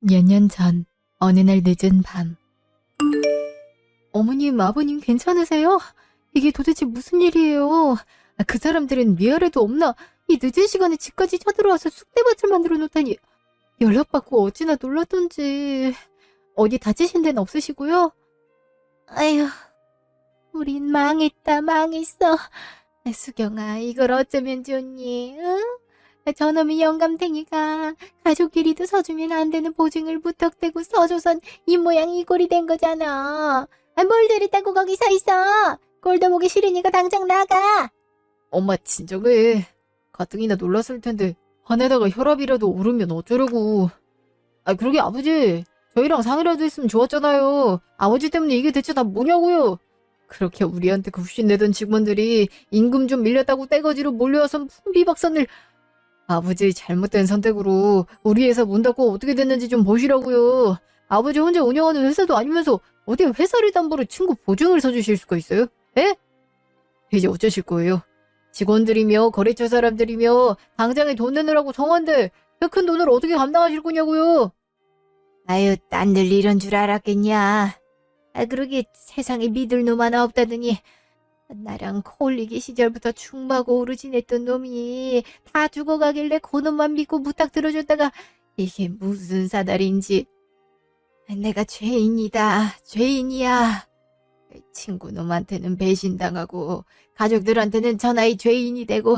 몇 년 전, 어느 날 늦은 밤. 어머님, 아버님 괜찮으세요? 이게 도대체 무슨 일이에요? 그 사람들은 위아래도 없나? 이 늦은 시간에 집까지 쳐들어와서 쑥대밭을 만들어 놓다니. 연락받고 어찌나 놀랐던지. 어디 다치신 데는 없으시고요? 아휴, 우린 망했다, 망했어. 수경아, 이걸 어쩌면 좋니, 응? 저놈의 영감탱이가 가족끼리도 서주면 안 되는 보증을 무턱대고 서줘선 이 모양 이 꼴이 된 거잖아. 뭘 저랬다고 거기 서 있어. 꼴도 보기 싫으니까 당장 나가. 엄마 진정해. 가뜩이나 놀랐을 텐데 화내다가 혈압이라도 오르면 어쩌려고. 그러게 아버지. 저희랑 상의라도 했으면 좋았잖아요. 아버지 때문에 이게 대체 다 뭐냐고요. 그렇게 우리한테 굽신내던 직원들이 임금 좀 밀렸다고 떼거지로 몰려와서 풍비박산을. 아버지 잘못된 선택으로 우리 회사 문 닫고 어떻게 됐는지 좀 보시라고요. 아버지 혼자 운영하는 회사도 아니면서 어디 회사를 담보로 친구 보증을 서주실 수가 있어요? 에? 이제 어쩌실 거예요? 직원들이며 거래처 사람들이며 당장에 돈 내느라고 성한데 그 큰 돈을 어떻게 감당하실 거냐고요? 아유, 딴들 이런 줄 알았겠냐. 그러게 세상에 믿을 놈 하나 없다더니 나랑 코올리기 시절부터 충마고 오르 지냈던 놈이 다 죽어가길래 그놈만 믿고 부탁 들어줬다가 이게 무슨 사달인지. 내가 죄인이다, 죄인이야. 친구 놈한테는 배신당하고 가족들한테는 전하의 죄인이 되고.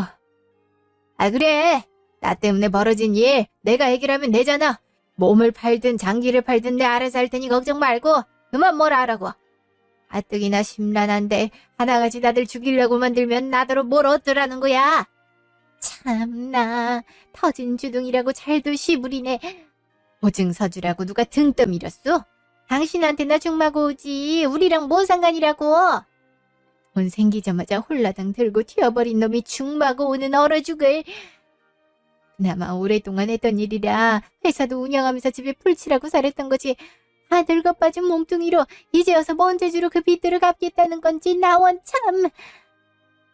그래, 나 때문에 벌어진 일 내가 해결하면 되잖아. 몸을 팔든 장기를 팔든 내 알아서 할 테니 걱정 말고 그만 뭐라 하라고. 가뜩이나 심란한데 하나같이 다들 죽이려고 만들면 나더러 뭘 어쩌라는 거야. 참나, 터진 주둥이라고 잘도 시부리네. 보증서주라고 누가 등 떠밀었어? 당신한테나 죽마고 오지 우리랑 뭔 상관이라고. 돈 생기자마자 홀라당 들고 튀어버린 놈이 죽마고 오는 얼어 죽을. 그나마 오랫동안 했던 일이라 회사도 운영하면서 집에 풀칠하고 살았던 거지. 다 늙어빠진 몸뚱이로 이제 와서 먼 재주로 그 빚들을 갚겠다는 건지 나원 참.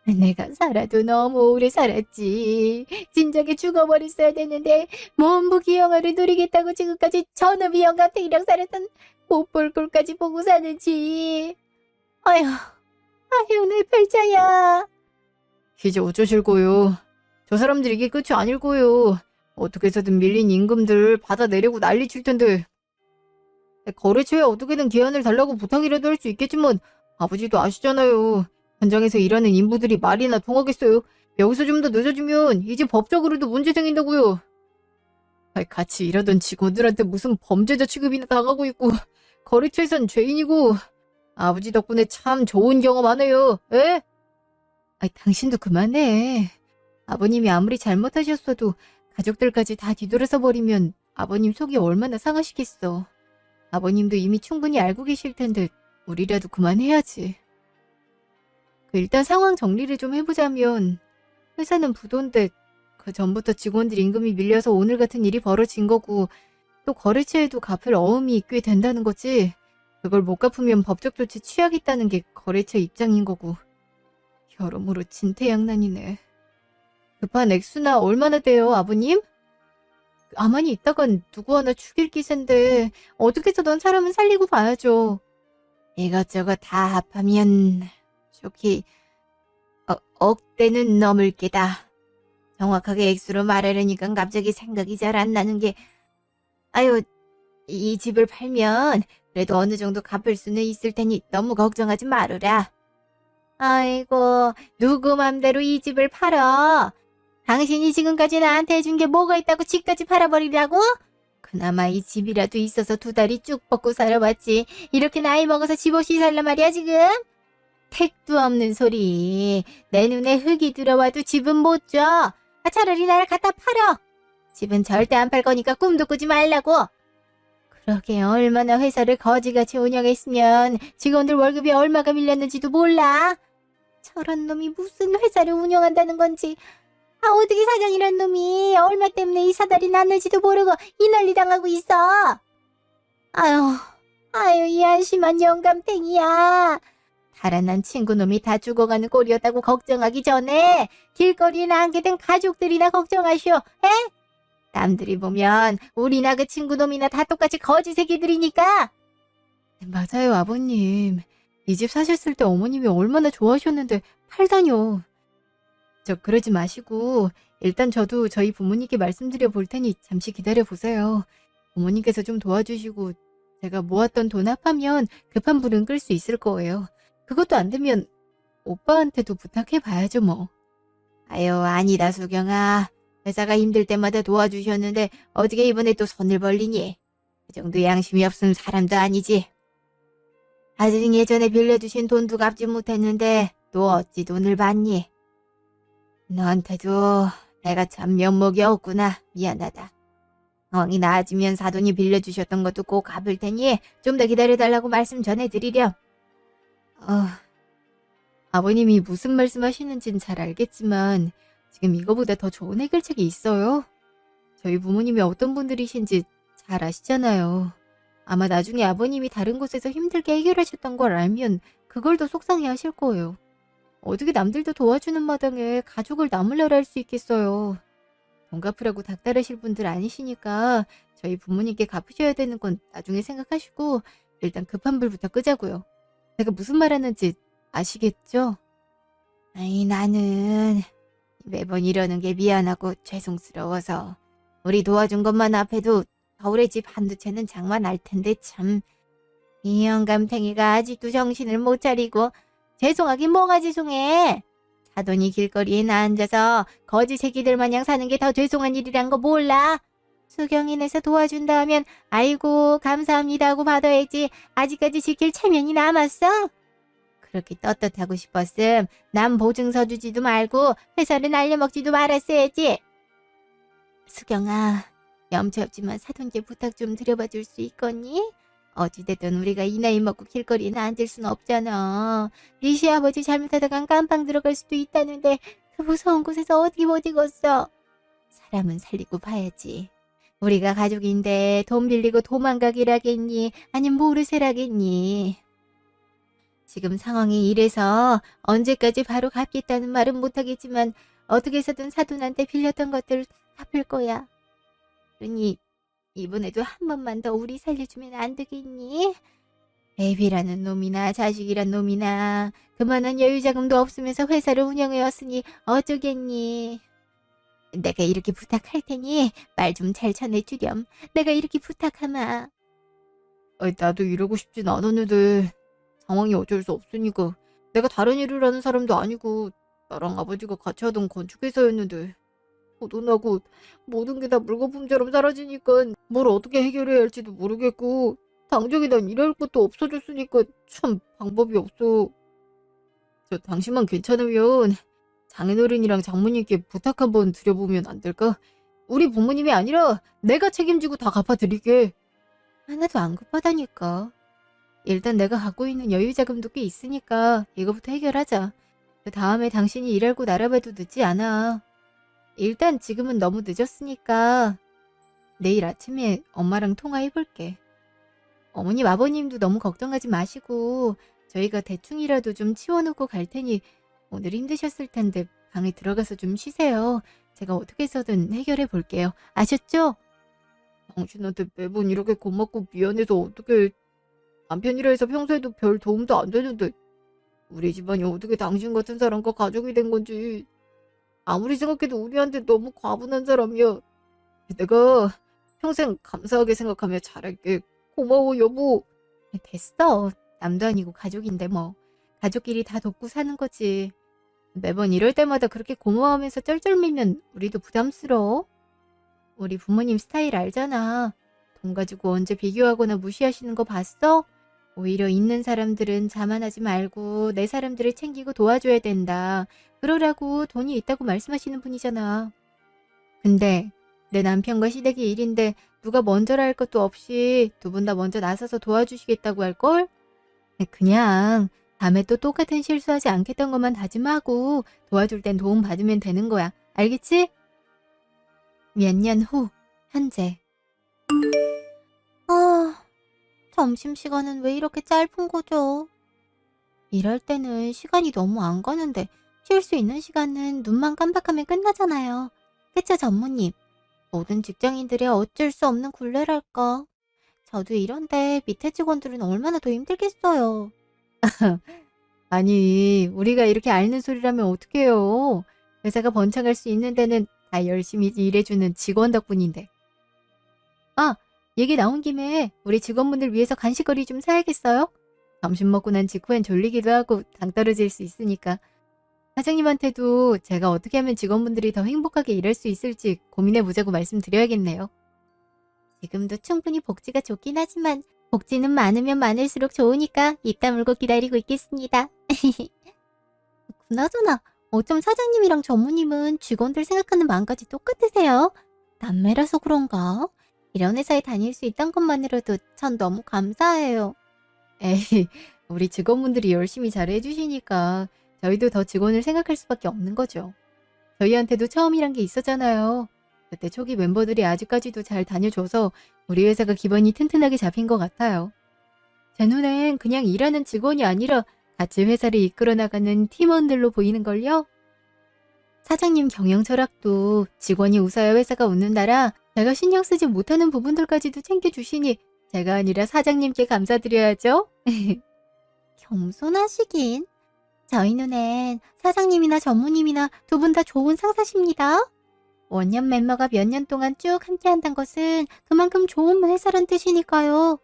내가 살아도 너무 오래 살았지. 진작에 죽어버렸어야 되는데 몸부기 영화를 누리겠다고 지금까지 전업이 영감탱이랑 살았던 못 볼 꼴까지 보고 사는지. 아휴 내 팔자야. 이제 어쩌실 거요? 저 사람들 이게 끝이 아닐 거요. 어떻게 해서든 밀린 임금들 받아내려고 난리 칠 텐데. 거래처에 어떻게든 기한을 달라고 부탁이라도 할 수 있겠지만 아버지도 아시잖아요. 현장에서 일하는 인부들이 말이나 통하겠어요. 여기서 좀 더 늦어지면 이제 법적으로도 문제 생긴다고요. 같이 일하던 직원들한테 무슨 범죄자 취급이나 당하고 있고 거래처에선 죄인이고. 아버지 덕분에 참 좋은 경험 하네요. 에? 당신도 그만해. 아버님이 아무리 잘못하셨어도 가족들까지 다 뒤돌아서 버리면 아버님 속이 얼마나 상하시겠어. 아버님도 이미 충분히 알고 계실 텐데 우리라도 그만해야지. 일단 상황 정리를 좀 해보자면 회사는 부도인데 그 전부터 직원들 임금이 밀려서 오늘 같은 일이 벌어진 거고 또 거래처에도 갚을 어음이 꽤 된다는 거지. 그걸 못 갚으면 법적 조치 취하겠다는 게 거래처 입장인 거고. 여러모로 진퇴양난이네. 급한 액수나 얼마나 돼요, 아버님? 가만히 있다간 누구 하나 죽일 기세인데 어떻게 해서든 사람은 살리고 봐야죠. 이것저것 다 합하면 좋게 억대는 넘을 게다. 정확하게 액수로 말하려니까 갑자기 생각이 잘 안 나는 게. 이 집을 팔면 그래도 어느 정도 갚을 수는 있을 테니 너무 걱정하지 말으라. 아이고, 누구 맘대로 이 집을 팔어. 당신이 지금까지 나한테 해준 게 뭐가 있다고 집까지 팔아버리려고? 그나마 이 집이라도 있어서 2달이 쭉 먹고 살아봤지. 이렇게 나이 먹어서 집 없이 살란 말이야 지금? 택도 없는 소리. 내 눈에 흙이 들어와도 집은 못 줘. 차라리 나를 갖다 팔어. 집은 절대 안 팔 거니까 꿈도 꾸지 말라고. 그러게 얼마나 회사를 거지같이 운영했으면 직원들 월급이 얼마가 밀렸는지도 몰라. 저런 놈이 무슨 회사를 운영한다는 건지. 어떻게 사장이란 놈이 얼마 때문에 이 사달이 났는지도 모르고 이 난리 당하고 있어. 아유 이 한심한 영감탱이야. 달아난 친구놈이 다 죽어가는 꼴이었다고 걱정하기 전에 길거리에 나앉게 된 가족들이나 걱정하시오. 에? 남들이 보면 우리나 그 친구놈이나 다 똑같이 거지 새끼들이니까. 맞아요, 아버님. 이 집 사셨을 때 어머님이 얼마나 좋아하셨는데 팔다뇨. 저 그러지 마시고 일단 저도 저희 부모님께 말씀드려 볼 테니 잠시 기다려 보세요. 부모님께서 좀 도와주시고 제가 모았던 돈 합하면 급한 불은 끌 수 있을 거예요. 그것도 안 되면 오빠한테도 부탁해 봐야죠 뭐. 아유, 아니다, 수경아. 회사가 힘들 때마다 도와주셨는데 어떻게 이번에 또 손을 벌리니? 그 정도 양심이 없으면 사람도 아니지. 아직 예전에 빌려주신 돈도 갚지 못했는데 또 어찌 돈을 받니? 너한테도 내가 참 면목이 없구나. 미안하다. 상황이 나아지면 사돈이 빌려주셨던 것도 꼭 갚을 테니 좀 더 기다려달라고 말씀 전해드리렴. 아버님이 무슨 말씀하시는지는 잘 알겠지만 지금 이거보다 더 좋은 해결책이 있어요. 저희 부모님이 어떤 분들이신지 잘 아시잖아요. 아마 나중에 아버님이 다른 곳에서 힘들게 해결하셨던 걸 알면 그걸 더 속상해 하실 거예요. 어떻게 남들도 도와주는 마당에 가족을 나몰라라 할 수 있겠어요. 돈 갚으라고 닥달하실 분들 아니시니까 저희 부모님께 갚으셔야 되는 건 나중에 생각하시고 일단 급한 불부터 끄자고요. 제가 무슨 말하는지 아시겠죠? 아이, 나는 매번 이러는 게 미안하고 죄송스러워서 우리 도와준 것만 앞에도 겨울에 집 한두 채는 장만할 텐데 참. 이 영감탱이가 아직도 정신을 못 차리고 죄송하긴 뭐가 죄송해. 사돈이 길거리에 나 앉아서 거지 새끼들 마냥 사는 게 더 죄송한 일이란 거 몰라? 수경이네서 도와준다 하면 아이고 감사합니다 하고 받아야지. 아직까지 지킬 체면이 남았어? 그렇게 떳떳하고 싶었음 남 보증서 주지도 말고 회사를 날려먹지도 말았어야지. 수경아, 염치 없지만 사돈께 부탁 좀 드려봐 줄 수 있겠니? 어찌됐든 우리가 이 나이 먹고 길거리에 앉을 순 없잖아. 네 시아버지 잘못하다간 깜빵 들어갈 수도 있다는데 그 무서운 곳에서 어디 버티겠어. 사람은 살리고 봐야지. 우리가 가족인데 돈 빌리고 도망가기라겠니? 아님 모르쇠라겠니? 지금 상황이 이래서 언제까지 바로 갚겠다는 말은 못하겠지만 어떻게 해서든 사돈한테 빌렸던 것들 갚을 거야. 그러니 이번에도 한 번만 더 우리 살려주면 안 되겠니? 애비라는 놈이나 자식이란 놈이나 그만한 여유자금도 없으면서 회사를 운영해왔으니 어쩌겠니? 내가 이렇게 부탁할 테니 말 좀 잘 전해주렴. 내가 이렇게 부탁하마. 나도 이러고 싶진 않았는데 상황이 어쩔 수 없으니까. 내가 다른 일을 하는 사람도 아니고 나랑 아버지가 같이 하던 건축회사였는데 고돈하고 모든 게 다 물거품처럼 사라지니까 뭘 어떻게 해결해야 할지도 모르겠고 당장에 난 일할 것도 없어졌으니까 참 방법이 없어. 저 당신만 괜찮으면 장인어른이랑 장모님께 부탁 한번 드려보면 안 될까? 우리 부모님이 아니라 내가 책임지고 다 갚아드릴게. 하나도 안 급하다니까. 일단 내가 갖고 있는 여유자금도 꽤 있으니까 이거부터 해결하자. 그 다음에 당신이 일할 곳 알아봐도 늦지 않아. 일단 지금은 너무 늦었으니까 내일 아침에 엄마랑 통화해볼게. 어머님 아버님도 너무 걱정하지 마시고 저희가 대충이라도 좀 치워놓고 갈 테니 오늘 힘드셨을 텐데 방에 들어가서 좀 쉬세요. 제가 어떻게 해서든 해결해 볼게요. 아셨죠? 당신한테 매번 이렇게 고맙고 미안해서 어떻게 남편이라 해서 평소에도 별 도움도 안 되는데 우리 집안이 어떻게 당신 같은 사람과 가족이 된 건지 아무리 생각해도 우리한테 너무 과분한 사람이야. 내가 평생 감사하게 생각하며 잘할게. 고마워 여보. 됐어. 남도 아니고 가족인데 뭐. 가족끼리 다 돕고 사는 거지. 매번 이럴 때마다 그렇게 고마워하면서 쩔쩔매면 우리도 부담스러워. 우리 부모님 스타일 알잖아. 돈 가지고 언제 비교하거나 무시하시는 거 봤어? 오히려 있는 사람들은 자만하지 말고 내 사람들을 챙기고 도와줘야 된다. 그러라고 돈이 있다고 말씀하시는 분이잖아. 근데 내 남편과 시댁이 일인데 누가 먼저라 할 것도 없이 두 분 다 먼저 나서서 도와주시겠다고 할걸? 그냥 다음에 또 똑같은 실수하지 않겠던 것만 다짐하고 도와줄 땐 도움 받으면 되는 거야. 알겠지? 몇 년 후, 현재. 점심시간은 왜 이렇게 짧은 거죠? 이럴 때는 시간이 너무 안 가는데 쉴 수 있는 시간은 눈만 깜박하면 끝나잖아요. 그쵸, 전무님? 모든 직장인들의 어쩔 수 없는 굴레랄까. 저도 이런데 밑에 직원들은 얼마나 더 힘들겠어요. 아니, 우리가 이렇게 앓는 소리라면 어떡해요. 회사가 번창할 수 있는 데는 다 열심히 일해주는 직원 덕분인데. 아, 얘기 나온 김에 우리 직원분들 위해서 간식거리 좀 사야겠어요? 점심 먹고 난 직후엔 졸리기도 하고 당 떨어질 수 있으니까. 사장님한테도 제가 어떻게 하면 직원분들이 더 행복하게 일할 수 있을지 고민해보자고 말씀드려야겠네요. 지금도 충분히 복지가 좋긴 하지만 복지는 많으면 많을수록 좋으니까 입 다물고 기다리고 있겠습니다. 그나저나 어쩜 사장님이랑 전무님은 직원들 생각하는 마음까지 똑같으세요? 남매라서 그런가? 이런 회사에 다닐 수 있단 것만으로도 전 너무 감사해요. 에이, 우리 직원분들이 열심히 잘해주시니까 저희도 더 직원을 생각할 수밖에 없는 거죠. 저희한테도 처음이란 게 있었잖아요. 그때 초기 멤버들이 아직까지도 잘 다녀줘서 우리 회사가 기반이 튼튼하게 잡힌 것 같아요. 제 눈엔 그냥 일하는 직원이 아니라 같이 회사를 이끌어 나가는 팀원들로 보이는걸요. 사장님 경영 철학도 직원이 웃어야 회사가 웃는다라 제가 신경 쓰지 못하는 부분들까지도 챙겨주시니 제가 아니라 사장님께 감사드려야죠. 겸손하시긴. 저희 눈엔 사장님이나 전무님이나 두 분 다 좋은 상사십니다. 원년 멤버가 몇 년 동안 쭉 함께 한다는 것은 그만큼 좋은 회사란 뜻이니까요.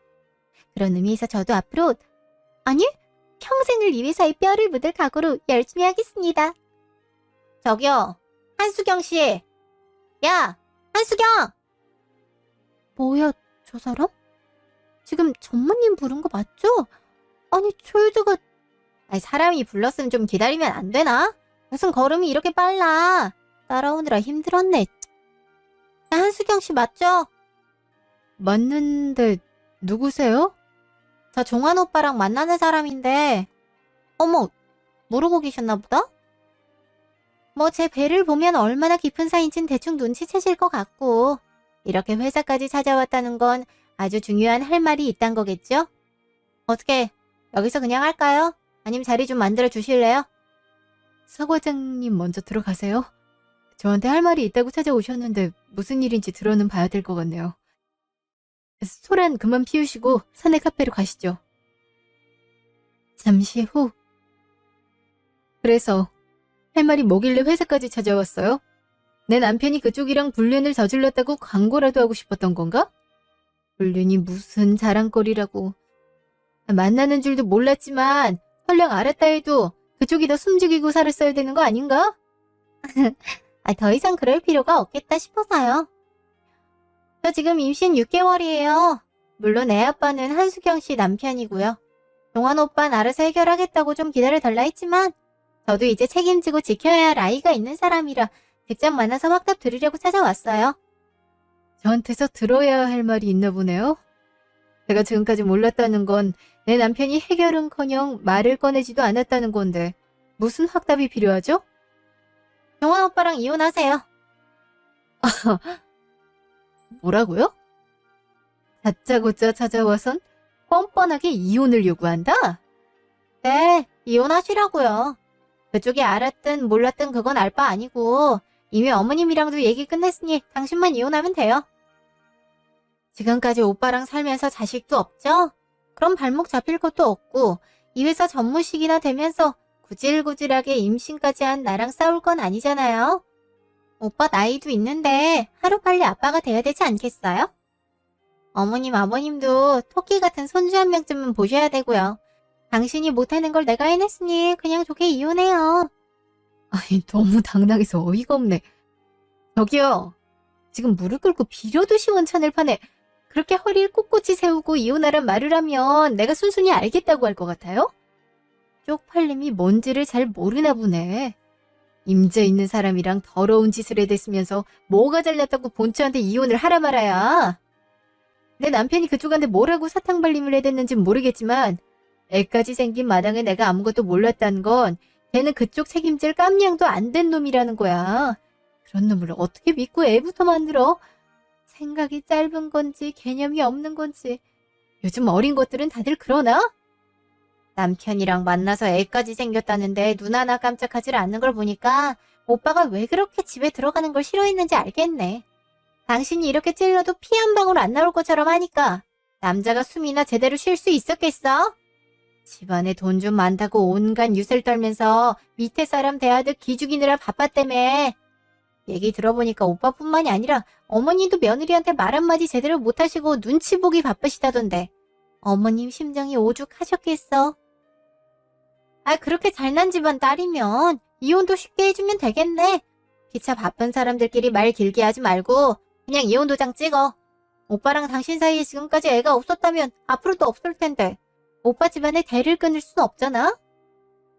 그런 의미에서 저도 앞으로, 아니, 평생을 이 회사에 뼈를 묻을 각오로 열심히 하겠습니다. 저기요, 한수경 씨. 야, 한수경! 뭐야, 저 사람? 지금 전무님 부른 거 맞죠? 아니, 저 여자가... 아니, 사람이 불렀으면 좀 기다리면 안 되나? 무슨 걸음이 이렇게 빨라. 따라오느라 힘들었네. 야, 한수경 씨 맞죠? 맞는데 누구세요? 저 종환 오빠랑 만나는 사람인데, 어머, 모르고 계셨나 보다? 뭐 제 배를 보면 얼마나 깊은 사이인진 대충 눈치채실 것 같고, 이렇게 회사까지 찾아왔다는 건 아주 중요한 할 말이 있단 거겠죠? 어떻게 여기서 그냥 할까요? 아니면 자리 좀 만들어 주실래요? 서 과장님 먼저 들어가세요. 저한테 할 말이 있다고 찾아오셨는데 무슨 일인지 들어는 봐야 될 것 같네요. 소란 그만 피우시고 사내 카페로 가시죠. 잠시 후. 그래서 할 말이 뭐길래 회사까지 찾아왔어요? 내 남편이 그쪽이랑 불륜을 저질렀다고 광고라도 하고 싶었던 건가? 불륜이 무슨 자랑거리라고. 만나는 줄도 몰랐지만 설령 알았다 해도 그쪽이 더 숨죽이고 살았어야 되는 거 아닌가? 더 이상 그럴 필요가 없겠다 싶어서요. 저 지금 임신 6개월이에요. 물론 애 아빠는 한수경 씨 남편이고요. 종환 오빠는 알아서 해결하겠다고 좀 기다려달라 했지만 저도 이제 책임지고 지켜야 할 아이가 있는 사람이라 직접 만나서 확답 드리려고 찾아왔어요. 저한테서 들어야 할 말이 있나 보네요. 제가 지금까지 몰랐다는 건 내 남편이 해결은커녕 말을 꺼내지도 않았다는 건데 무슨 확답이 필요하죠? 종환 오빠랑 이혼하세요. 뭐라고요? 다짜고짜 찾아와선 뻔뻔하게 이혼을 요구한다? 네, 이혼하시라고요. 그쪽이 알았든 몰랐든 그건 알 바 아니고 이미 어머님이랑도 얘기 끝냈으니 당신만 이혼하면 돼요. 지금까지 오빠랑 살면서 자식도 없죠? 그럼 발목 잡힐 것도 없고 이 회사 전무식이나 되면서 구질구질하게 임신까지 한 나랑 싸울 건 아니잖아요. 오빠 나이도 있는데 하루빨리 아빠가 돼야 되지 않겠어요? 어머님 아버님도 토끼 같은 손주 한 명쯤은 보셔야 되고요. 당신이 못하는 걸 내가 해냈으니 그냥 좋게 이혼해요. 아니 너무 당당해서 어이가 없네. 저기요. 지금 무릎 꿇고 빌어도 시원찮을 판에 그렇게 허리를 꼿꼿이 세우고 이혼하란 말을 하면 내가 순순히 알겠다고 할 것 같아요? 쪽팔림이 뭔지를 잘 모르나 보네. 임자 있는 사람이랑 더러운 짓을 해댔으면서 뭐가 잘났다고 본처한테 이혼을 하라 말아야. 내 남편이 그쪽한테 뭐라고 사탕발림을 해댔는진 모르겠지만 애까지 생긴 마당에 내가 아무것도 몰랐다는 건 걔는 그쪽 책임질 깜냥도 안 된 놈이라는 거야. 그런 놈을 어떻게 믿고 애부터 만들어? 생각이 짧은 건지 개념이 없는 건지 요즘 어린 것들은 다들 그러나? 남편이랑 만나서 애까지 생겼다는데 눈 하나 깜짝하지 않는 걸 보니까 오빠가 왜 그렇게 집에 들어가는 걸 싫어했는지 알겠네. 당신이 이렇게 찔러도 피 한 방울 안 나올 것처럼 하니까 남자가 숨이나 제대로 쉴 수 있었겠어? 집안에 돈 좀 많다고 온갖 유세를 떨면서 밑에 사람 대하듯 기죽이느라 바빴다며. 얘기 들어보니까 오빠뿐만이 아니라 어머님도 며느리한테 말 한마디 제대로 못하시고 눈치 보기 바쁘시다던데. 어머님 심정이 오죽하셨겠어. 아, 그렇게 잘난 집안 딸이면 이혼도 쉽게 해주면 되겠네. 기차 바쁜 사람들끼리 말 길게 하지 말고 그냥 이혼 도장 찍어. 오빠랑 당신 사이에 지금까지 애가 없었다면 앞으로도 없을 텐데 오빠 집안에 대를 끊을 순 없잖아?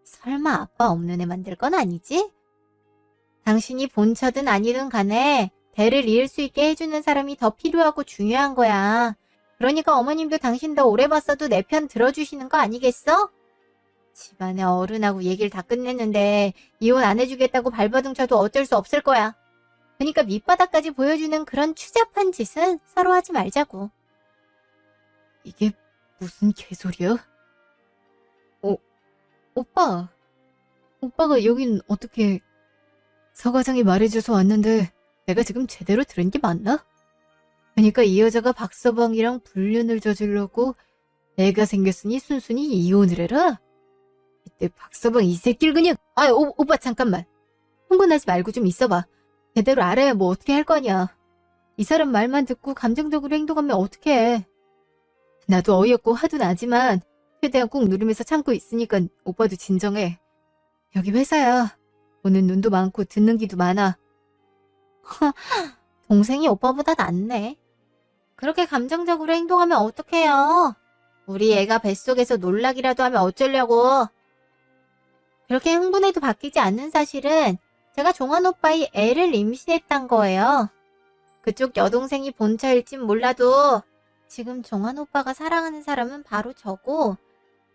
설마 아빠 없는 애 만들 건 아니지? 당신이 본처든 아니든 간에 대를 이을 수 있게 해주는 사람이 더 필요하고 중요한 거야. 그러니까 어머님도 당신 더 오래 봤어도 내 편 들어주시는 거 아니겠어? 집안에 어른하고 얘기를 다 끝냈는데 이혼 안 해주겠다고 발버둥 쳐도 어쩔 수 없을 거야. 그러니까 밑바닥까지 보여주는 그런 추잡한 짓은 서로 하지 말자고. 이게 무슨 개소리야? 오빠. 오빠가 여긴 어떻게... 서과장이 말해줘서 왔는데 내가 지금 제대로 들은 게 맞나? 그러니까 이 여자가 박서방이랑 불륜을 저지르고 애가 생겼으니 순순히 이혼을 해라? 이때 박서방 이 새끼를 그냥... 오빠 잠깐만. 흥분하지 말고 좀 있어봐. 제대로 알아야 뭐 어떻게 할 거냐. 이 사람 말만 듣고 감정적으로 행동하면 어떡해. 나도 어이없고 화도 나지만 최대한 꾹 누르면서 참고 있으니까 오빠도 진정해. 여기 회사야. 보는 눈도 많고 듣는 귀도 많아. 동생이 오빠보다 낫네. 그렇게 감정적으로 행동하면 어떡해요. 우리 애가 뱃속에서 놀라기라도 하면 어쩌려고. 그렇게 흥분해도 바뀌지 않는 사실은 제가 종환 오빠의 애를 임신했단 거예요. 그쪽 여동생이 본처일진 몰라도 지금 종환 오빠가 사랑하는 사람은 바로 저고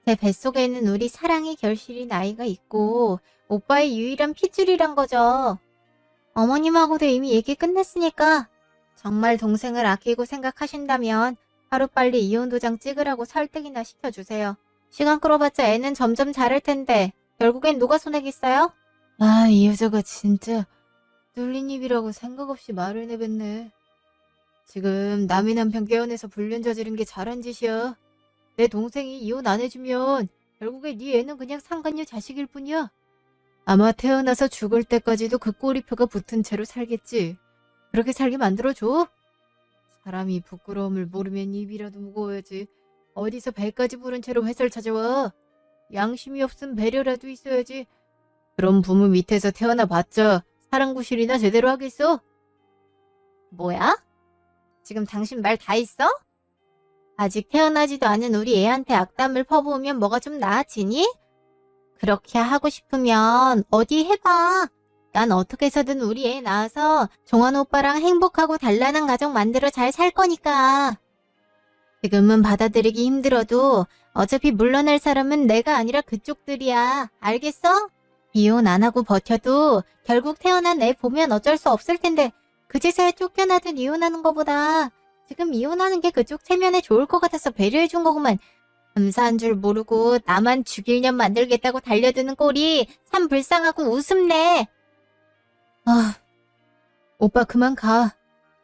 제 뱃속에는 우리 사랑의 결실인 아이가 있고 오빠의 유일한 핏줄이란 거죠. 어머님하고도 이미 얘기 끝냈으니까 정말 동생을 아끼고 생각하신다면 하루빨리 이혼 도장 찍으라고 설득이나 시켜주세요. 시간 끌어봤자 애는 점점 자랄 텐데 결국엔 누가 손해겠어요? 이 여자가 진짜 뚫린 입이라고 생각 없이 말을 내뱉네. 지금 남의 남편 깨어내서 불륜 저지른 게 잘한 짓이야. 내 동생이 이혼 안 해주면 결국에 네 애는 그냥 상간녀 자식일 뿐이야. 아마 태어나서 죽을 때까지도 그 꼬리표가 붙은 채로 살겠지. 그렇게 살게 만들어줘. 사람이 부끄러움을 모르면 입이라도 무거워야지. 어디서 배까지 부른 채로 회사를 찾아와. 양심이 없음 배려라도 있어야지. 그럼 부모 밑에서 태어나봤자 사랑구실이나 제대로 하겠어? 뭐야? 지금 당신 말 다 했어? 아직 태어나지도 않은 우리 애한테 악담을 퍼부으면 뭐가 좀 나아지니? 그렇게 하고 싶으면 어디 해봐. 난 어떻게 해서든 우리 애 낳아서 종환 오빠랑 행복하고 단란한 가정 만들어 잘 살 거니까. 지금은 받아들이기 힘들어도 어차피 물러날 사람은 내가 아니라 그쪽들이야. 알겠어? 이혼 안 하고 버텨도 결국 태어난 애 보면 어쩔 수 없을 텐데 그제서야 쫓겨나든 이혼하는 거보다 지금 이혼하는 게 그쪽 체면에 좋을 것 같아서 배려해준 거구만. 감사한 줄 모르고 나만 죽일 년 만들겠다고 달려드는 꼴이 참 불쌍하고 웃음내. 오빠 그만 가.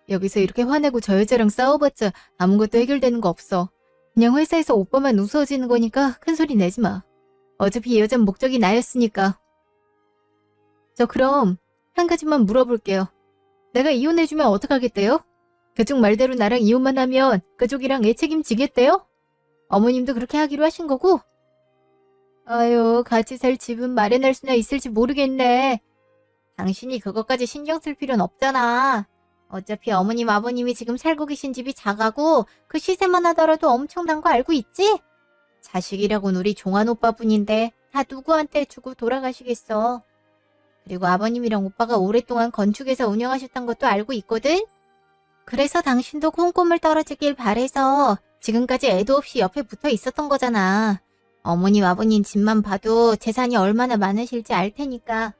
여기서 이렇게 화내고 저 여자랑 싸워봤자 아무것도 해결되는 거 없어. 그냥 회사에서 오빠만 우스워지는 거니까 큰 소리 내지 마. 어차피 이 여잔 목적이 나였으니까. 저 그럼 한 가지만 물어볼게요. 내가 이혼해주면 어떡하겠대요? 그쪽 말대로 나랑 이혼만 하면 그쪽이랑 애 책임지겠대요? 어머님도 그렇게 하기로 하신 거고? 아유, 같이 살 집은 마련할 수나 있을지 모르겠네. 당신이 그것까지 신경 쓸 필요는 없잖아. 어차피 어머님 아버님이 지금 살고 계신 집이 작아고 그 시세만 하더라도 엄청난 거 알고 있지? 자식이라곤 우리 종환 오빠뿐인데 다 누구한테 주고 돌아가시겠어. 그리고 아버님이랑 오빠가 오랫동안 건축회사 운영하셨던 것도 알고 있거든? 그래서 당신도 콩고물 떨어지길 바래서 지금까지 애도 없이 옆에 붙어 있었던 거잖아. 어머님 아버님 집만 봐도 재산이 얼마나 많으실지 알 테니까.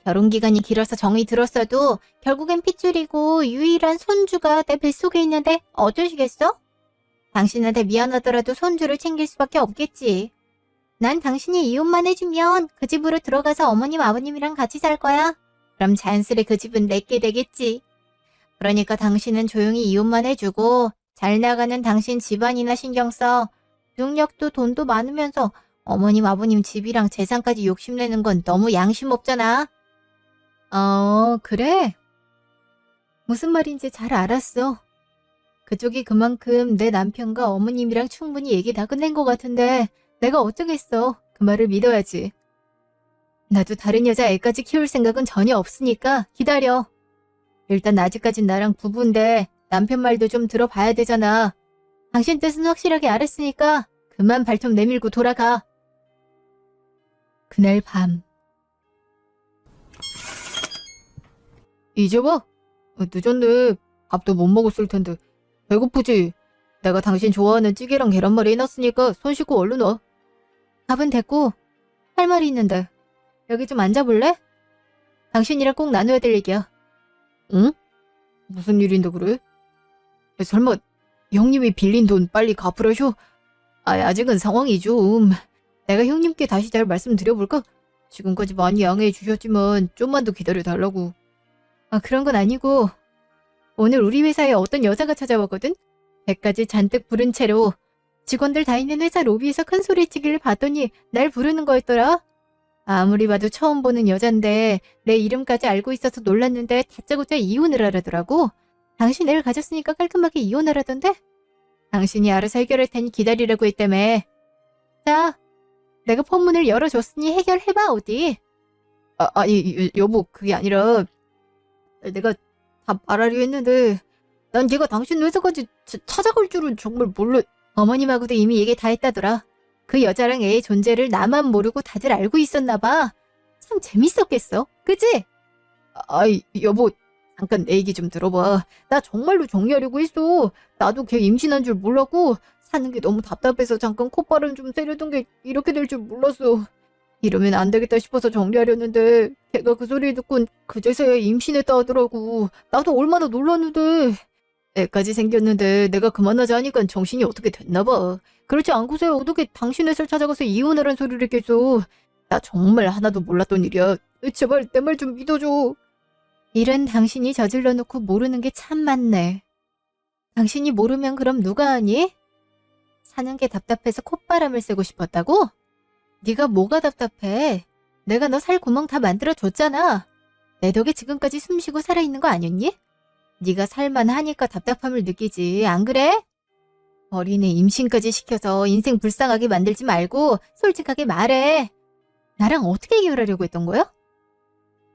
결혼기간이 길어서 정이 들었어도 결국엔 핏줄이고 유일한 손주가 내 뱃속에 있는데 어쩌시겠어? 당신한테 미안하더라도 손주를 챙길 수밖에 없겠지. 난 당신이 이혼만 해주면 그 집으로 들어가서 어머님 아버님이랑 같이 살 거야. 그럼 자연스레 그 집은 내게 되겠지. 그러니까 당신은 조용히 이혼만 해주고 잘 나가는 당신 집안이나 신경 써. 능력도 돈도 많으면서 어머님 아버님 집이랑 재산까지 욕심내는 건 너무 양심 없잖아. 그래? 무슨 말인지 잘 알았어. 그쪽이 그만큼 내 남편과 어머님이랑 충분히 얘기 다 끝낸 것 같은데 내가 어쩌겠어. 그 말을 믿어야지. 나도 다른 여자 애까지 키울 생각은 전혀 없으니까 기다려. 일단 아직까진 나랑 부부인데 남편 말도 좀 들어봐야 되잖아. 당신 뜻은 확실하게 알았으니까 그만 발톱 내밀고 돌아가. 그날 밤. 이제 와? 늦었네. 밥도 못 먹었을 텐데. 배고프지? 내가 당신 좋아하는 찌개랑 계란말이 해놨으니까 손 씻고 얼른 와. 밥은 됐고 할 말이 있는데 여기 좀 앉아볼래? 당신이랑 꼭 나눠야 될 얘기야. 응? 무슨 일인데 그래? 설마 형님이 빌린 돈 빨리 갚으라셔? 아직은 상황이 좀... 내가 형님께 다시 잘 말씀드려볼까? 지금까지 많이 양해해 주셨지만 좀만 더 기다려달라고. 그런 건 아니고 오늘 우리 회사에 어떤 여자가 찾아왔거든? 배까지 잔뜩 부른 채로 직원들 다 있는 회사 로비에서 큰 소리 치길래 봤더니 날 부르는 거였더라. 아무리 봐도 처음 보는 여잔데 내 이름까지 알고 있어서 놀랐는데 다짜고짜 이혼을 하라더라고. 당신 애를 가졌으니까 깔끔하게 이혼하라던데? 당신이 알아서 해결할 테니 기다리라고 했다며. 자, 내가 포문을 열어줬으니 해결해봐 어디. 아니 여보 그게 아니라 내가 다 말하려 했는데 난 걔가 당신 회사까지 찾아갈 줄은 정말 몰라. 어머님하고도 이미 얘기 다 했다더라. 그 여자랑 애의 존재를 나만 모르고 다들 알고 있었나 봐. 참 재밌었겠어. 그치? 여보 잠깐 내 얘기 좀 들어봐. 나 정말로 정리하려고 했어. 나도 걔 임신한 줄 몰랐고 사는 게 너무 답답해서 잠깐 콧바람 좀 쐬려던 게 이렇게 될 줄 몰랐어. 이러면 안 되겠다 싶어서 정리하려는데 걔가 그 소리 듣곤 그제서야 임신했다 하더라고. 나도 얼마나 놀랐는데. 애까지 생겼는데 내가 그만하자 하니까 정신이 어떻게 됐나 봐. 그렇지 않고서야 어떻게 당신 회사를 찾아가서 이혼하란 소리를 했겠어. 나 정말 하나도 몰랐던 일이야. 제발 내 말 좀 믿어줘. 일은 당신이 저질러 놓고 모르는 게 참 많네. 당신이 모르면 그럼 누가 아니? 사는 게 답답해서 콧바람을 쐬고 싶었다고? 네가 뭐가 답답해? 내가 너 살 구멍 다 만들어줬잖아. 내 덕에 지금까지 숨쉬고 살아있는 거 아니었니? 네가 살만하니까 답답함을 느끼지, 안 그래? 어린애 임신까지 시켜서 인생 불쌍하게 만들지 말고 솔직하게 말해. 나랑 어떻게 해결하려고 했던 거야?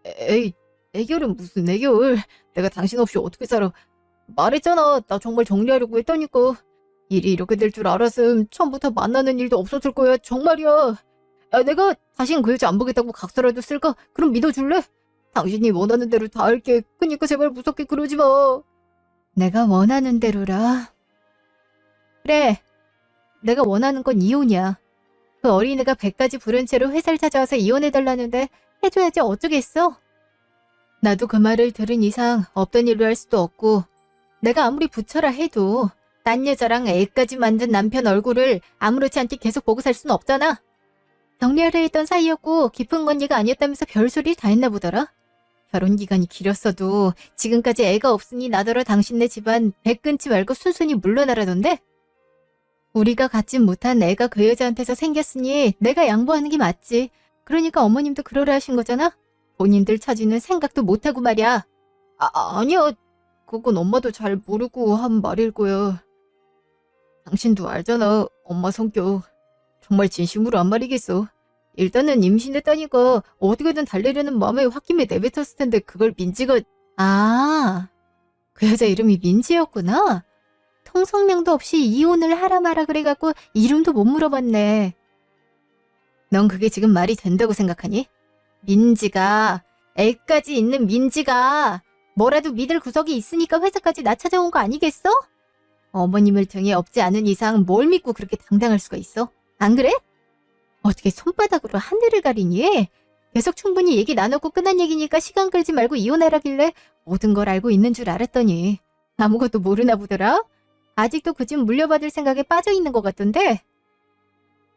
에이, 애결은 무슨 애결. 내가 당신 없이 어떻게 살아. 말했잖아. 나 정말 정리하려고 했다니까. 일이 이렇게 될 줄 알았음 처음부터 만나는 일도 없었을 거야. 정말이야. 내가 다신 그 여자 안 보겠다고 각서라도 쓸까? 그럼 믿어줄래? 당신이 원하는 대로 다 할게. 그니까 제발 무섭게 그러지 마. 내가 원하는 대로라. 그래. 내가 원하는 건 이혼이야. 그 어린애가 배까지 부른 채로 회사를 찾아와서 이혼해달라는데 해줘야지 어쩌겠어? 나도 그 말을 들은 이상 없던 일로 할 수도 없고 내가 아무리 부처라 해도 딴 여자랑 애까지 만든 남편 얼굴을 아무렇지 않게 계속 보고 살 순 없잖아. 정리하려 했던 사이였고 깊은 관계가 아니었다면서 별소리 다 했나 보더라. 결혼 기간이 길었어도 지금까지 애가 없으니 나더러 당신네 집안 배 끊지 말고 순순히 물러나라던데? 우리가 갖진 못한 애가 그 여자한테서 생겼으니 내가 양보하는 게 맞지. 그러니까 어머님도 그러라 하신 거잖아? 본인들 처지는 생각도 못하고 말이야. 아니야. 그건 엄마도 잘 모르고 한 말일 거야. 당신도 알잖아. 엄마 성격. 정말 진심으로 한 말이겠어. 일단은 임신했다니까 어떻게든 달래려는 마음에 홧김에 내뱉었을 텐데 그걸 민지가... 그 여자 이름이 민지였구나. 통성명도 없이 이혼을 하라 마라 그래갖고 이름도 못 물어봤네. 넌 그게 지금 말이 된다고 생각하니? 민지가, 애까지 있는 민지가 뭐라도 믿을 구석이 있으니까 회사까지 나 찾아온 거 아니겠어? 어머님을 등에 업지 않은 이상 뭘 믿고 그렇게 당당할 수가 있어? 안 그래? 어떻게 손바닥으로 하늘을 가리니? 계속 충분히 얘기 나눴고 끝난 얘기니까 시간 끌지 말고 이혼하라길래 모든 걸 알고 있는 줄 알았더니 아무것도 모르나 보더라? 아직도 그 집 물려받을 생각에 빠져있는 것 같던데?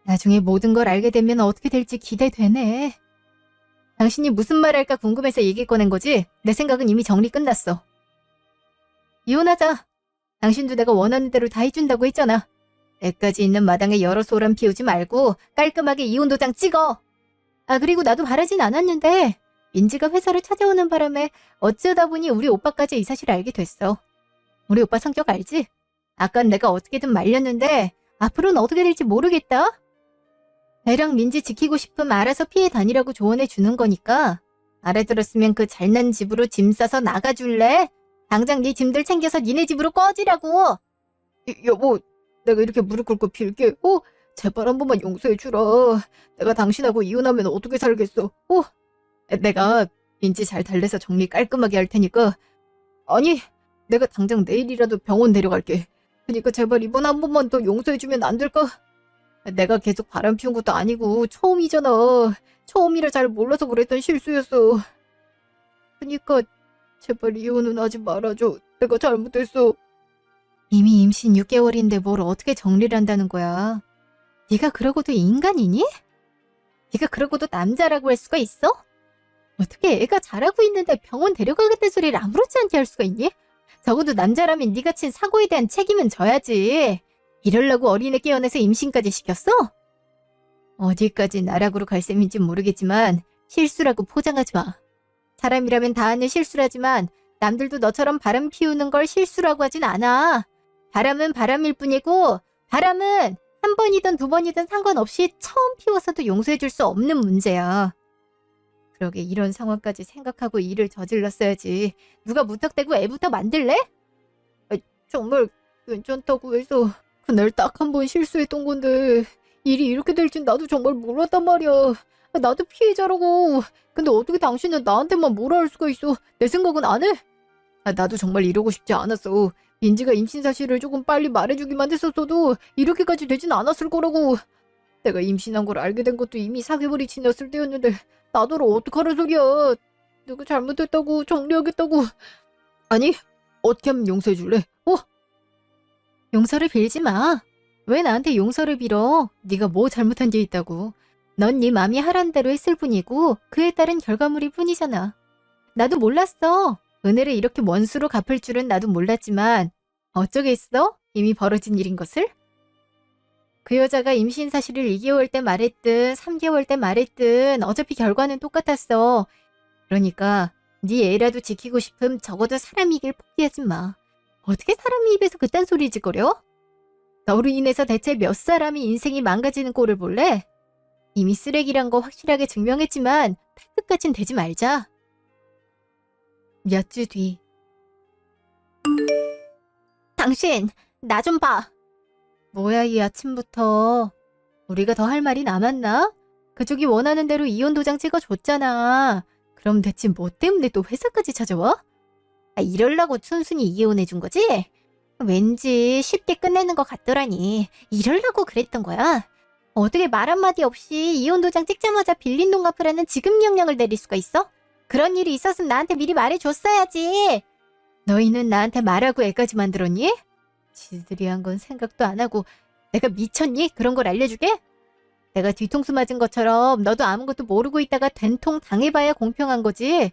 나중에 모든 걸 알게 되면 어떻게 될지 기대되네. 당신이 무슨 말 할까 궁금해서 얘기 꺼낸 거지? 내 생각은 이미 정리 끝났어. 이혼하자. 당신도 내가 원하는 대로 다 해준다고 했잖아. 때까지 있는 마당에 여러 소란 피우지 말고 깔끔하게 이혼 도장 찍어. 아, 그리고 나도 바라진 않았는데 민지가 회사를 찾아오는 바람에 어쩌다 보니 우리 오빠까지 이 사실을 알게 됐어. 우리 오빠 성격 알지? 아깐 내가 어떻게든 말렸는데 앞으로는 어떻게 될지 모르겠다. 애랑 민지 지키고 싶으면 알아서 피해 다니라고 조언해 주는 거니까 알아들었으면 그 잘난 집으로 짐 싸서 나가줄래? 당장 네 짐들 챙겨서 니네 집으로 꺼지라고. 여보, 내가 이렇게 무릎 꿇고 빌게. 제발 한 번만 용서해주라. 내가 당신하고 이혼하면 어떻게 살겠어. 내가 민지 잘 달래서 정리 깔끔하게 할 테니까. 아니, 내가 당장 내일이라도 병원 데려갈게. 그러니까 제발 이번 한 번만 더 용서해주면 안 될까? 내가 계속 바람 피운 것도 아니고 처음이잖아. 처음이라 잘 몰라서 그랬던 실수였어. 그러니까 제발 이혼은 하지 말아줘. 내가 잘못했어. 이미 임신 6개월인데 뭘 어떻게 정리를 한다는 거야. 네가 그러고도 인간이니? 네가 그러고도 남자라고 할 수가 있어? 어떻게 애가 자라고 있는데 병원 데려가겠다는 소리를 아무렇지 않게 할 수가 있니? 적어도 남자라면 네가 친 사고에 대한 책임은 져야지. 이러려고 어린애 깨어내서 임신까지 시켰어? 어디까지 나락으로 갈 셈인지 모르겠지만 실수라고 포장하지 마. 사람이라면 다 하는 실수라지만 남들도 너처럼 바람 피우는 걸 실수라고 하진 않아. 바람은 바람일 뿐이고 바람은 한 번이든 두 번이든 상관없이 처음 피워서도 용서해줄 수 없는 문제야. 그러게 이런 상황까지 생각하고 일을 저질렀어야지. 누가 무턱대고 애부터 만들래? 정말 괜찮다고 해서 그날 딱 한 번 실수했던 건데 일이 이렇게 될 줄 나도 정말 몰랐단 말이야. 나도 피해자라고. 근데 어떻게 당신은 나한테만 뭐라 할 수가 있어. 내 생각은 안 해? 나도 정말 이러고 싶지 않았어. 민지가 임신 사실을 조금 빨리 말해주기만 했었어도 이렇게까지 되진 않았을 거라고. 내가 임신한 걸 알게 된 것도 이미 4개월이 지났을 때였는데 나더러 어떡하란 소리야. 내가 잘못했다고 정리하겠다고. 아니, 어떻게 하면 용서해줄래? 용서를 빌지 마. 왜 나한테 용서를 빌어? 네가 뭐 잘못한 게 있다고. 넌 네 맘이 하란 대로 했을 뿐이고 그에 따른 결과물일 뿐이잖아. 나도 몰랐어. 은혜를 이렇게 원수로 갚을 줄은 나도 몰랐지만 어쩌겠어? 이미 벌어진 일인 것을? 그 여자가 임신 사실을 2개월 때 말했든 3개월 때 말했든 어차피 결과는 똑같았어. 그러니까 네 애라도 지키고 싶음 적어도 사람이길 포기하지 마. 어떻게 사람의 입에서 그딴 소리 짓거려? 너로 인해서 대체 몇 사람이 인생이 망가지는 꼴을 볼래? 이미 쓰레기란 거 확실하게 증명했지만 팩트까진 되지 말자. 몇 주 뒤. 당신, 나 좀 봐. 뭐야 이 아침부터. 우리가 더 할 말이 남았나? 그쪽이 원하는 대로 이혼 도장 찍어줬잖아. 그럼 대체 뭐 때문에 또 회사까지 찾아와? 이럴라고 순순히 이혼해준 거지? 왠지 쉽게 끝내는 것 같더라니. 이럴라고 그랬던 거야. 어떻게 말 한마디 없이 이혼 도장 찍자마자 빌린 돈 갚으라는 지급 명령을 내릴 수가 있어? 그런 일이 있었으면 나한테 미리 말해줬어야지. 너희는 나한테 말하고 애까지 만들었니? 지들이 한 건 생각도 안 하고 내가 미쳤니? 그런 걸 알려주게? 내가 뒤통수 맞은 것처럼 너도 아무것도 모르고 있다가 된통 당해봐야 공평한 거지.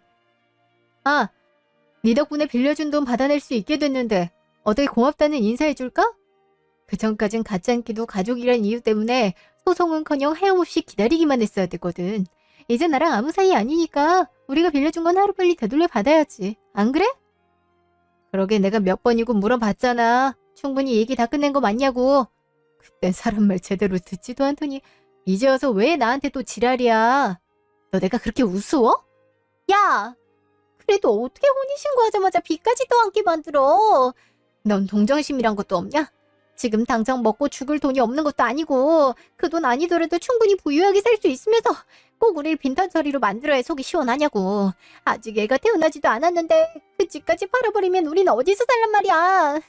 네 덕분에 빌려준 돈 받아낼 수 있게 됐는데 어떻게 고맙다는 인사해줄까? 그전까진 가짜인기도 가족이란 이유 때문에 소송은커녕 하염없이 기다리기만 했어야 되거든. 이제 나랑 아무 사이 아니니까 우리가 빌려준 건 하루빨리 되돌려 받아야지. 안 그래? 그러게 내가 몇 번이고 물어봤잖아. 충분히 얘기 다 끝낸 거 맞냐고. 그땐 사람 말 제대로 듣지도 않더니 이제 와서 왜 나한테 또 지랄이야. 너 내가 그렇게 우스워? 야! 그래도 어떻게 혼인신고하자마자 빚까지 떠안게 만들어. 넌 동정심이란 것도 없냐? 지금 당장 먹고 죽을 돈이 없는 것도 아니고 그 돈 아니더라도 충분히 부유하게 살 수 있으면서 꼭 우릴 빈털터리로 만들어야 속이 시원하냐고. 아직 애가 태어나지도 않았는데 그 집까지 팔아버리면 우린 어디서 살란 말이야.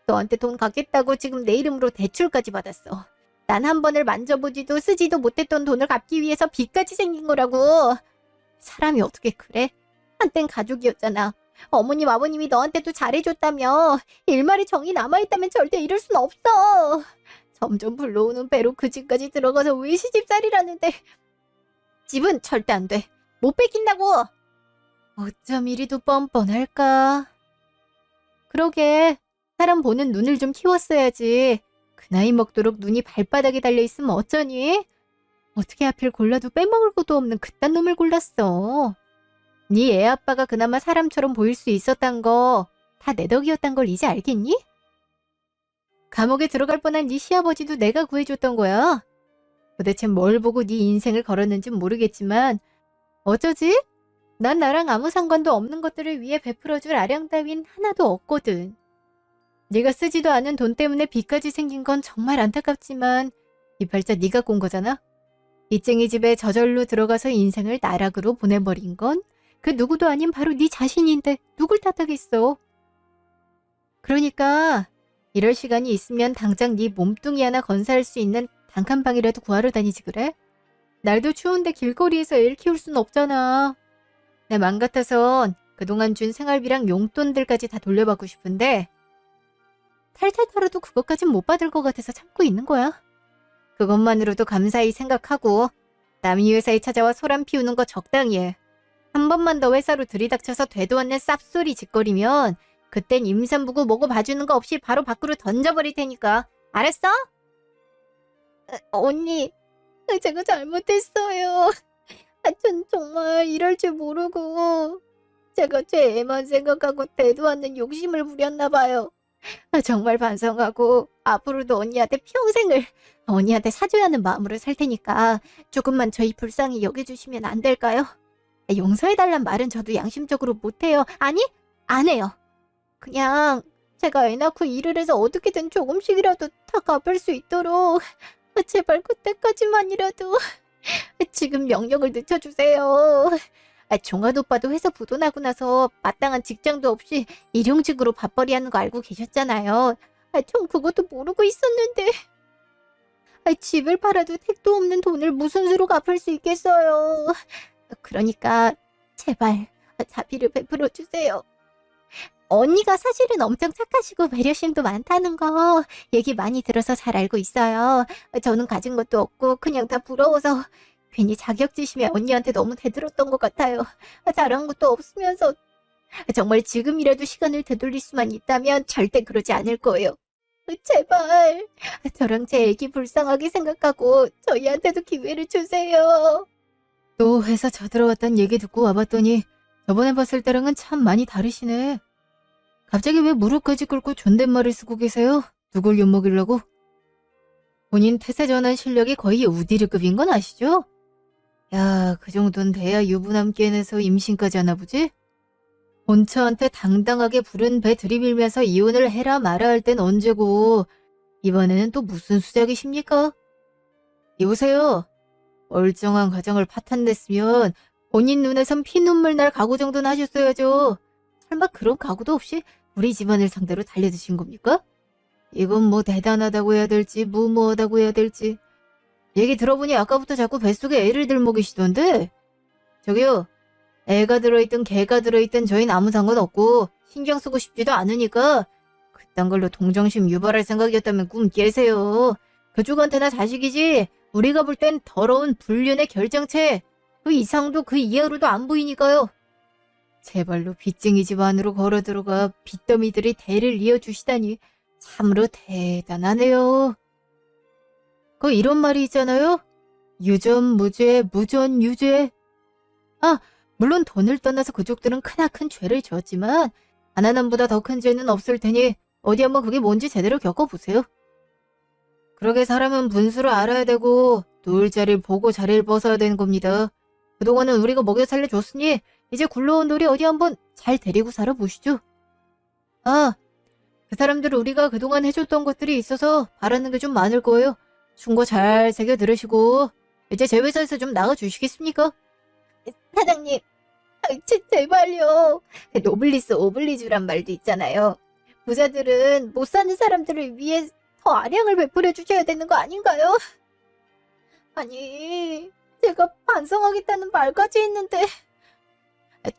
너한테 돈 갚겠다고 지금 내 이름으로 대출까지 받았어. 난 한 번을 만져보지도 쓰지도 못했던 돈을 갚기 위해서 빚까지 생긴 거라고. 사람이 어떻게 그래? 한땐 가족이었잖아. 어머님 아버님이 너한테도 잘해줬다며. 일말의 정이 남아있다면 절대 이럴 순 없어. 점점 불러오는 배로 그 집까지 들어가서 왜 시집살이라는데. 집은 절대 안 돼. 못 뺏긴다고. 어쩜 이리도 뻔뻔할까. 그러게. 사람 보는 눈을 좀 키웠어야지. 그 나이 먹도록 눈이 발바닥에 달려있으면 어쩌니? 어떻게 하필 골라도 빼먹을 것도 없는 그딴 놈을 골랐어. 네 애 아빠가 그나마 사람처럼 보일 수 있었단 거 다 내 덕이었단 걸 이제 알겠니? 감옥에 들어갈 뻔한 네 시아버지도 내가 구해줬던 거야. 도대체 뭘 보고 네 인생을 걸었는진 모르겠지만 어쩌지? 난 나랑 아무 상관도 없는 것들을 위해 베풀어줄 아량 따윈 하나도 없거든. 네가 쓰지도 않은 돈 때문에 빚까지 생긴 건 정말 안타깝지만 이 팔자 네가 꼰 거잖아. 빚쟁이 집에 저절로 들어가서 인생을 나락으로 보내버린 건 그 누구도 아닌 바로 네 자신인데 누굴 탓하겠어. 그러니까 이럴 시간이 있으면 당장 네 몸뚱이 하나 건사할 수 있는 단칸방이라도 구하러 다니지 그래? 날도 추운데 길거리에서 애를 키울 순 없잖아. 내 맘 같아선 그동안 준 생활비랑 용돈들까지 다 돌려받고 싶은데 탈탈 털어도 그것까진 못 받을 것 같아서 참고 있는 거야. 그것만으로도 감사히 생각하고 남이 회사에 찾아와 소란 피우는 거 적당히 해. 한 번만 더 회사로 들이닥쳐서 되도 않는 쌉소리 짓거리면 그땐 임산부고 뭐고 봐주는 거 없이 바로 밖으로 던져버릴 테니까. 알았어? 언니, 제가 잘못했어요. 전 정말 이럴 줄 모르고 제가 제 애만 생각하고 되도 않는 욕심을 부렸나 봐요. 정말 반성하고 앞으로도 언니한테 평생을 언니한테 사줘야 하는 마음으로 살 테니까 조금만 저희 불쌍히 여겨주시면 안 될까요? 용서해달란 말은 저도 양심적으로 못해요. 아니, 안 해요. 그냥 제가 애 낳고 일을 해서 어떻게든 조금씩이라도 다 갚을 수 있도록 제발 그때까지만이라도 지금 명령을 늦춰주세요. 종환 오빠도 회사 부도나고 나서 마땅한 직장도 없이 일용직으로 밥벌이 하는 거 알고 계셨잖아요. 전 그것도 모르고 있었는데 집을 팔아도 택도 없는 돈을 무슨 수로 갚을 수 있겠어요. 그러니까 제발 자비를 베풀어 주세요. 언니가 사실은 엄청 착하시고 배려심도 많다는 거 얘기 많이 들어서 잘 알고 있어요. 저는 가진 것도 없고 그냥 다 부러워서 괜히 자격지심에 언니한테 너무 대들었던 것 같아요. 잘한 것도 없으면서 정말 지금이라도 시간을 되돌릴 수만 있다면 절대 그러지 않을 거예요. 제발 저랑 제 애기 불쌍하게 생각하고 저희한테도 기회를 주세요. 또 회사 쳐들어왔단 얘기 듣고 와봤더니 저번에 봤을 때랑은 참 많이 다르시네. 갑자기 왜 무릎까지 꿇고 존댓말을 쓰고 계세요? 누굴 엿먹이려고? 본인 태세 전환 실력이 거의 우디르급인 건 아시죠? 야, 그 정도는 돼야 유부남 깨내서 임신까지 하나 보지? 본처한테 당당하게 부른 배 들이밀면서 이혼을 해라 마라 할 땐 언제고 이번에는 또 무슨 수작이십니까? 이보세요. 멀쩡한 가정을 파탄냈으면 본인 눈에선 피눈물 날 각오 정도는 하셨어야죠. 설마 그런 각오도 없이 우리 집안을 상대로 달려드신 겁니까? 이건 뭐 대단하다고 해야 될지 무모하다고 해야 될지. 얘기 들어보니 아까부터 자꾸 뱃속에 애를 들먹이시던데. 저기요. 애가 들어있든 개가 들어있든 저희는 아무 상관없고 신경 쓰고 싶지도 않으니까 그딴 걸로 동정심 유발할 생각이었다면 꿈 깨세요. 그쪽한테나 자식이지 우리가 볼 땐 더러운 불륜의 결정체 그 이상도 그 이하로도 안 보이니까요. 제발로 빚쟁이 집 안으로 걸어 들어가 빚더미들이 대를 이어주시다니 참으로 대단하네요. 그 이런 말이 있잖아요. 유전무죄 무전유죄. 물론 돈을 떠나서 그쪽들은 크나큰 죄를 지었지만 가난함보다 더 큰 죄는 없을 테니 어디 한번 그게 뭔지 제대로 겪어보세요. 그러게 사람은 분수를 알아야 되고 놓을 자리를 보고 자리를 벗어야 되는 겁니다. 그동안은 우리가 먹여 살려줬으니 이제 굴러온 돌이 어디 한번 잘 데리고 살아보시죠. 그 사람들 우리가 그동안 해줬던 것들이 있어서 바라는 게 좀 많을 거예요. 충고 잘 새겨 들으시고 이제 제 회사에서 좀 나가주시겠습니까? 사장님, 제발요. 노블리스 오블리주란 말도 있잖아요. 부자들은 못 사는 사람들을 위해 더 아량을 베풀어 주셔야 되는 거 아닌가요? 아니, 제가 반성하겠다는 말까지 했는데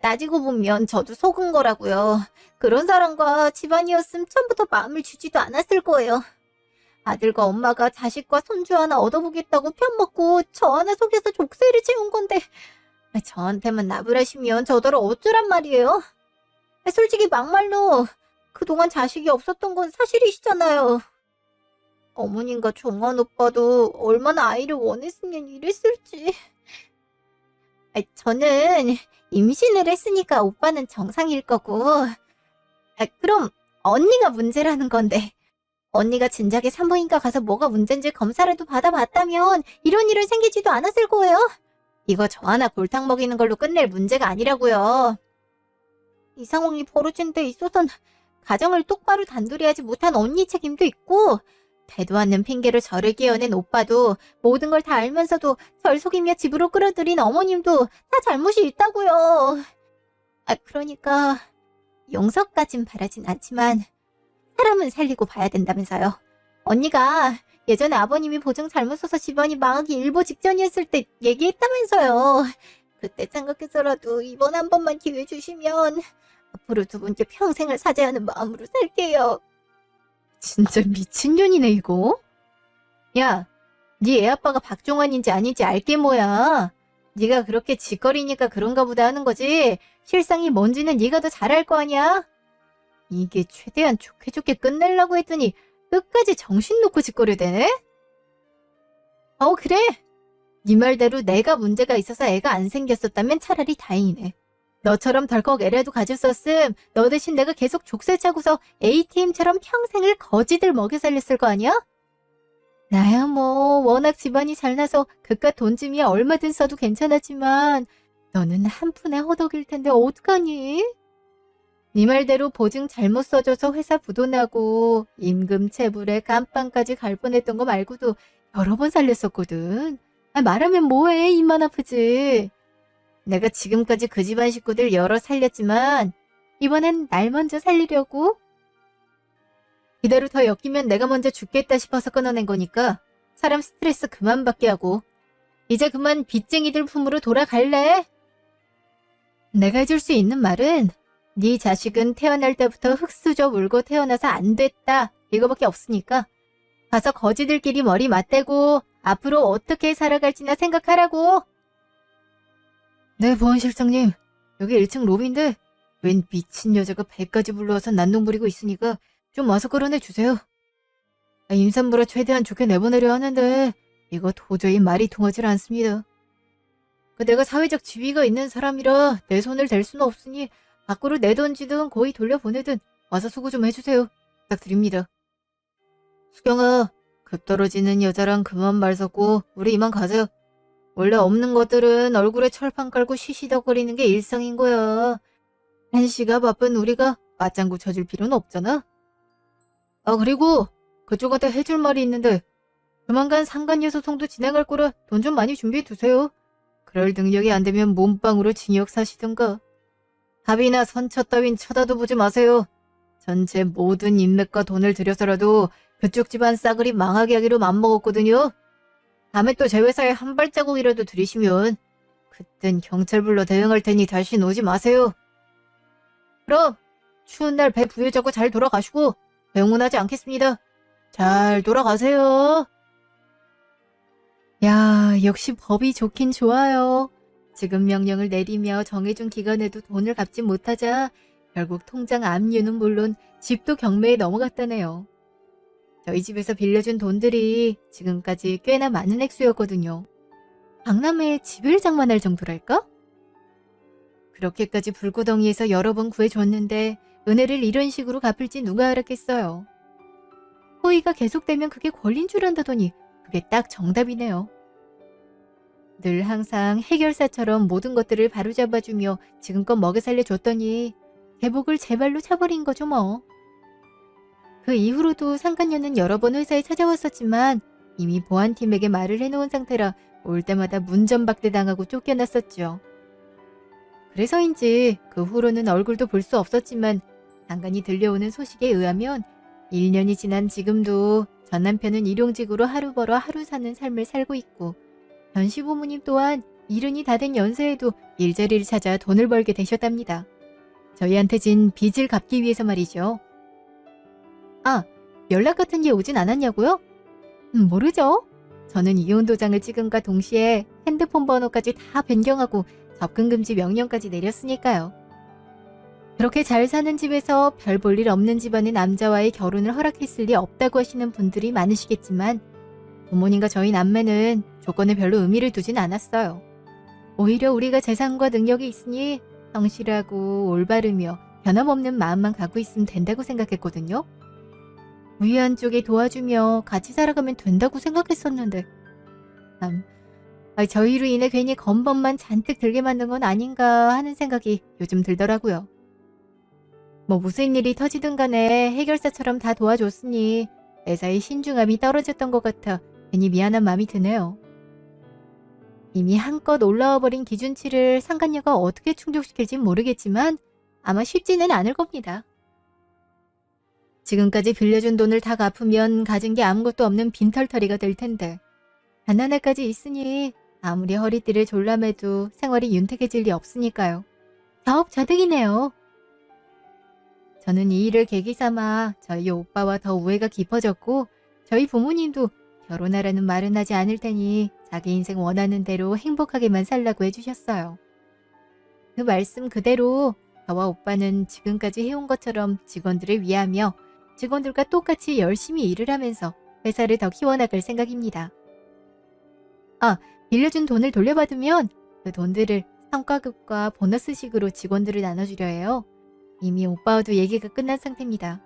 따지고 보면 저도 속은 거라고요. 그런 사람과 집안이었으면 처음부터 마음을 주지도 않았을 거예요. 아들과 엄마가 자식과 손주 하나 얻어보겠다고 편먹고 저 하나 속여서 족쇄를 채운 건데 저한테만 나불하시면 저더러 어쩌란 말이에요. 솔직히 막말로 그동안 자식이 없었던 건 사실이시잖아요. 어머님과 종환 오빠도 얼마나 아이를 원했으면 이랬을지. 저는 임신을 했으니까 오빠는 정상일 거고. 그럼 언니가 문제라는 건데. 언니가 진작에 산부인과 가서 뭐가 문제인지 검사라도 받아봤다면 이런 일은 생기지도 않았을 거예요. 이거 저 하나 골탕 먹이는 걸로 끝낼 문제가 아니라고요. 이 상황이 벌어진 데 있어선 가정을 똑바로 단둘이하지 못한 언니 책임도 있고, 대도 않는 핑계로 저를 끼워낸 오빠도 모든 걸 다 알면서도 절 속이며 집으로 끌어들인 어머님도 다 잘못이 있다고요. 그러니까 용서까진 바라진 않지만 사람은 살리고 봐야 된다면서요. 언니가 예전에 아버님이 보증 잘못 써서 집안이 망하기 일보 직전이었을 때 얘기했다면서요. 그때 생각해서라도 이번 한 번만 기회 주시면 앞으로 두 분께 평생을 사죄하는 마음으로 살게요. 진짜 미친년이네, 이거. 야, 네 애아빠가 박종환인지 아닌지 알게 뭐야. 네가 그렇게 짓거리니까 그런가 보다 하는 거지. 실상이 뭔지는 네가 더 잘 알 거 아니야? 이게 최대한 좋게 좋게 끝내려고 했더니 끝까지 정신 놓고 짓거려대네? 그래. 네 말대로 내가 문제가 있어서 애가 안 생겼었다면 차라리 다행이네. 너처럼 덜컥 애라도 가졌었음 너 대신 내가 계속 족쇄 차고서 ATM처럼 평생을 거지들 먹여 살렸을 거 아니야? 나야 뭐 워낙 집안이 잘나서 그깟 돈쯤이야 얼마든 써도 괜찮았지만 너는 한 푼에 허덕일 텐데 어떡하니? 네 말대로 보증 잘못 써줘서 회사 부도나고 임금 체불에 감방까지 갈 뻔했던 거 말고도 여러 번 살렸었거든. 말하면 뭐해, 입만 아프지. 내가 지금까지 그 집안 식구들 여러 살렸지만 이번엔 날 먼저 살리려고. 이대로 더 엮이면 내가 먼저 죽겠다 싶어서 끊어낸 거니까 사람 스트레스 그만 받게 하고 이제 그만 빚쟁이들 품으로 돌아갈래? 내가 해줄 수 있는 말은 네 자식은 태어날 때부터 흙수저 물고 태어나서 안 됐다 이거밖에 없으니까 가서 거지들끼리 머리 맞대고 앞으로 어떻게 살아갈지나 생각하라고. 네, 보안실장님. 여기 1층 로비인데 웬 미친 여자가 배까지 불러와서 난동 부리고 있으니까 좀 와서 끌어내주세요. 임산부라 최대한 좋게 내보내려 하는데 이거 도저히 말이 통하질 않습니다. 내가 사회적 지위가 있는 사람이라 내 손을 댈 수는 없으니 밖으로 내던지든 거의 돌려보내든 와서 수고 좀 해주세요. 부탁드립니다. 수경아, 급 떨어지는 여자랑 그만 말 섞고 우리 이만 가자. 원래 없는 것들은 얼굴에 철판 깔고 시시덕거리는 게 일상인 거야. 한시가 바쁜 우리가 맞장구 쳐줄 필요는 없잖아. 그리고 그쪽한테 해줄 말이 있는데 조만간 상간녀 소송도 진행할 거라 돈 좀 많이 준비해 두세요. 그럴 능력이 안 되면 몸빵으로 징역 사시든가. 합의나 선처 따윈 쳐다도 보지 마세요. 전체 모든 인맥과 돈을 들여서라도 그쪽 집안 싸그리 망하게 하기로 맘먹었거든요. 다음에 또 제 회사에 한 발자국이라도 들이시면 그땐 경찰 불러 대응할 테니 다신 오지 마세요. 그럼 추운 날 배 부여잡고 잘 돌아가시고 배웅원하지 않겠습니다. 잘 돌아가세요. 야, 역시 법이 좋긴 좋아요. 지금 명령을 내리며 정해준 기간에도 돈을 갚지 못하자 결국 통장 압류는 물론 집도 경매에 넘어갔다네요. 저희 집에서 빌려준 돈들이 지금까지 꽤나 많은 액수였거든요. 박람회에 집을 장만할 정도랄까? 그렇게까지 불구덩이에서 여러 번 구해줬는데 은혜를 이런 식으로 갚을지 누가 알았겠어요. 호의가 계속되면 그게 권리인 줄 안다더니 그게 딱 정답이네요. 늘 항상 해결사처럼 모든 것들을 바로잡아주며 지금껏 먹여 살려줬더니 대복을 제 발로 차버린 거죠 뭐. 그 이후로도 상간녀는 여러 번 회사에 찾아왔었지만 이미 보안팀에게 말을 해놓은 상태라 올 때마다 문전박대 당하고 쫓겨났었죠. 그래서인지 그 후로는 얼굴도 볼 수 없었지만 간간히 들려오는 소식에 의하면 1년이 지난 지금도 전 남편은 일용직으로 하루 벌어 하루 사는 삶을 살고 있고 전 시부모님 또한 이른이 다 된 연세에도 일자리를 찾아 돈을 벌게 되셨답니다. 저희한테 진 빚을 갚기 위해서 말이죠. 연락 같은 게 오진 않았냐고요? 모르죠. 저는 이혼 도장을 찍음과 동시에 핸드폰 번호까지 다 변경하고 접근 금지 명령까지 내렸으니까요. 그렇게 잘 사는 집에서 별 볼 일 없는 집안의 남자와의 결혼을 허락했을 리 없다고 하시는 분들이 많으시겠지만 부모님과 저희 남매는 조건에 별로 의미를 두진 않았어요. 오히려 우리가 재산과 능력이 있으니 성실하고 올바르며 변함없는 마음만 갖고 있으면 된다고 생각했거든요. 부유한 쪽에 도와주며 같이 살아가면 된다고 생각했었는데 저희로 인해 괜히 건법만 잔뜩 들게 만든 건 아닌가 하는 생각이 요즘 들더라고요. 뭐 무슨 일이 터지든 간에 해결사처럼 다 도와줬으니 매사에 신중함이 떨어졌던 것 같아 괜히 미안한 마음이 드네요. 이미 한껏 올라와 버린 기준치를 상간녀가 어떻게 충족시킬진 모르겠지만 아마 쉽지는 않을 겁니다. 지금까지 빌려준 돈을 다 갚으면 가진 게 아무것도 없는 빈털터리가 될 텐데 가난할까지 있으니 아무리 허리띠를 졸라매도 생활이 윤택해질 리 없으니까요. 자업자득이네요. 저는 이 일을 계기 삼아 저희 오빠와 더 우애가 깊어졌고 저희 부모님도 결혼하라는 말은 하지 않을 테니 자기 인생 원하는 대로 행복하게만 살라고 해주셨어요. 그 말씀 그대로 저와 오빠는 지금까지 해온 것처럼 직원들을 위하며 직원들과 똑같이 열심히 일을 하면서 회사를 더 키워나갈 생각입니다. 빌려준 돈을 돌려받으면 그 돈들을 성과급과 보너스식으로 직원들을 나눠주려 해요. 이미 오빠와도 얘기가 끝난 상태입니다.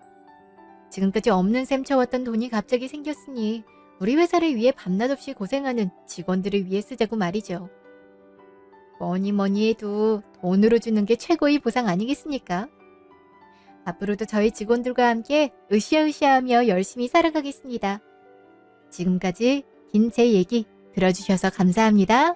지금까지 없는 셈 쳐왔던 돈이 갑자기 생겼으니 우리 회사를 위해 밤낮 없이 고생하는 직원들을 위해 쓰자고 말이죠. 뭐니 해도 돈으로 주는 게 최고의 보상 아니겠습니까? 앞으로도 저희 직원들과 함께 으쌰으쌰하며 열심히 살아가겠습니다. 지금까지 긴 제 얘기 들어주셔서 감사합니다.